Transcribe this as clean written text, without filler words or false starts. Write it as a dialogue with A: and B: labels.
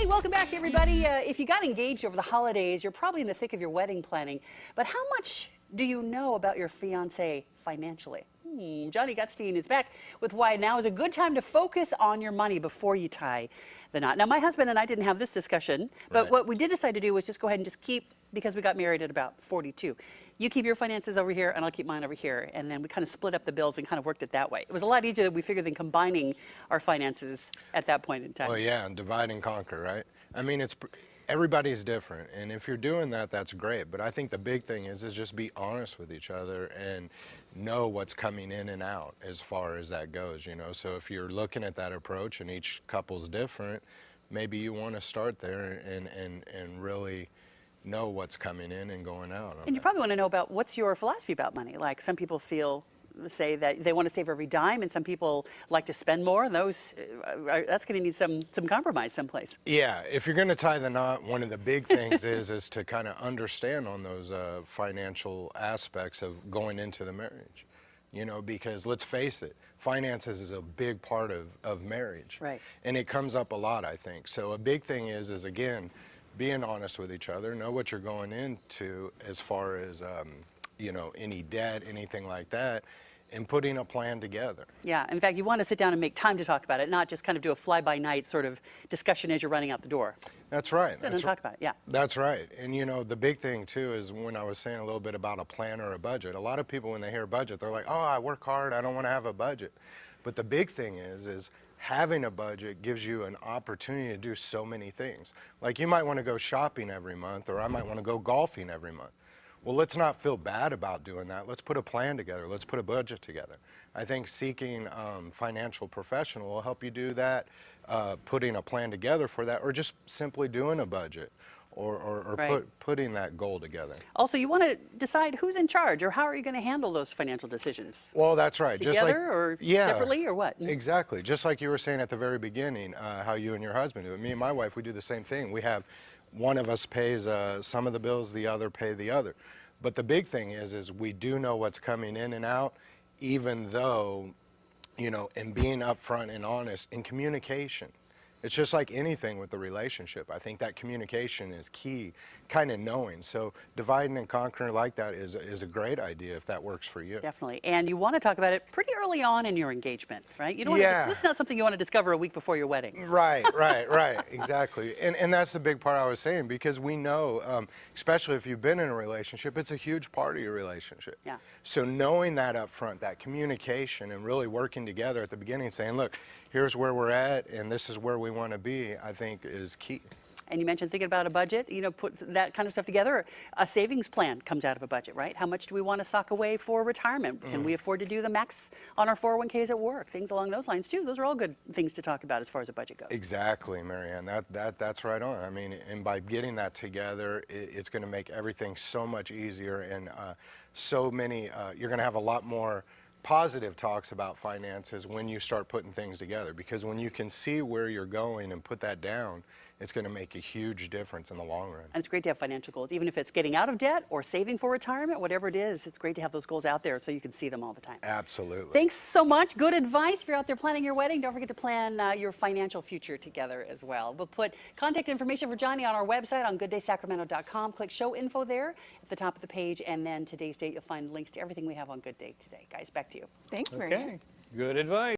A: Hey, welcome back, everybody. If you got engaged over the holidays, you're probably in the thick of your wedding planning. But how much do you know about your fiancé financially? Johnny Gutstein is back with why now is a good time to focus on your money before you tie the knot. Now, my husband and I didn't have this discussion, but what we did decide to do was just go ahead and just keep, because we got married at about 42. You keep your finances over here, and I'll keep mine over here. And then we kind of split up the bills and kind of worked it that way. It was a lot easier, we figured, than combining our finances at that point in time.
B: Well, yeah, and divide and conquer, right? I mean, everybody's different, and if you're doing that, that's great. But I think the big thing is just be honest with each other and know what's coming in and out as far as that goes, you know? So if you're looking at that approach and each couple's different, maybe you want to start there and really know what's coming in and going out.
A: And you probably want to know about what's your philosophy about money. Like, some people say that they want to save every dime, and some people like to spend more. And those, that's going to need some compromise someplace.
B: Yeah, if you're going to tie the knot, one of the big things is to kind of understand on those financial aspects of going into the marriage. You know, because let's face it, finances is a big part of marriage.
A: Right.
B: And it comes up a lot, I think. So a big thing is again, being honest with each other, know what you're going into as far as, you know, any debt, anything like that, and putting a plan together.
A: Yeah, in fact, you want to sit down and make time to talk about it, not just kind of do a fly-by-night sort of discussion as you're running out the door.
B: That's right.
A: Sit and talk about it, yeah.
B: That's right. And you know, the big thing too is when I was saying a little bit about a plan or a budget, a lot of people when they hear budget, they're like, oh, I work hard, I don't want to have a budget. But the big thing is having a budget gives you an opportunity to do so many things. Like, you might want to go shopping every month, or I might want to go golfing every month. Well, let's not feel bad about doing that. Let's put a plan together. Let's put a budget together. I think seeking financial professional will help you do that, putting a plan together for that, or just simply doing a budget, or
A: right.
B: putting that goal together.
A: Also, you want to decide who's in charge, or how are you going to handle those financial decisions?
B: Well, that's right.
A: Together,
B: just like,
A: or
B: yeah,
A: separately, or what?
B: Exactly. Just like you were saying at the very beginning, how you and your husband do it. Me and my wife, we do the same thing. We have one of us pays some of the bills, the other pay the other. But the big thing is we do know what's coming in and out, even though, you know, and being upfront and honest in communication. It's just like anything with the relationship. I think that communication is key, kind of knowing. So dividing and conquering like that is a great idea if that works for you.
A: Definitely. And you want to talk about it pretty early on in your engagement, right? You don't want to, this is not something you want to discover a week before your wedding.
B: Right, exactly. And that's the big part I was saying, because we know, especially if you've been in a relationship, it's a huge part of your relationship.
A: Yeah.
B: So knowing that up front, that communication, and really working together at the beginning, saying, look, here's where we're at, and this is where we want to be, I think is key.
A: And you mentioned thinking about a budget, you know, put that kind of stuff together. A savings plan comes out of a budget, right? How much do we want to sock away for retirement? Can we afford to do the max on our 401ks at work? Things along those lines, too. Those are all good things to talk about as far as a budget goes.
B: Exactly, Marianne. That's right on. I mean, and by getting that together, it's going to make everything so much easier, and so many, you're going to have a lot more positive talks about finances when you start putting things together, because when you can see where you're going and put that down, it's going to make a huge difference in the long run.
A: And it's great to have financial goals, even if it's getting out of debt or saving for retirement, whatever it is. It's great to have those goals out there so you can see them all the time.
B: Absolutely.
A: Thanks so much. Good advice. If you're out there planning your wedding, don't forget to plan your financial future together as well. We'll put contact information for Johnny on our website on gooddaysacramento.com. Click show info there at the top of the page, and then today's date, you'll find links to everything we have on Good Day today. Guys, back to you.
C: Thanks, Marianne.
D: Okay, good advice.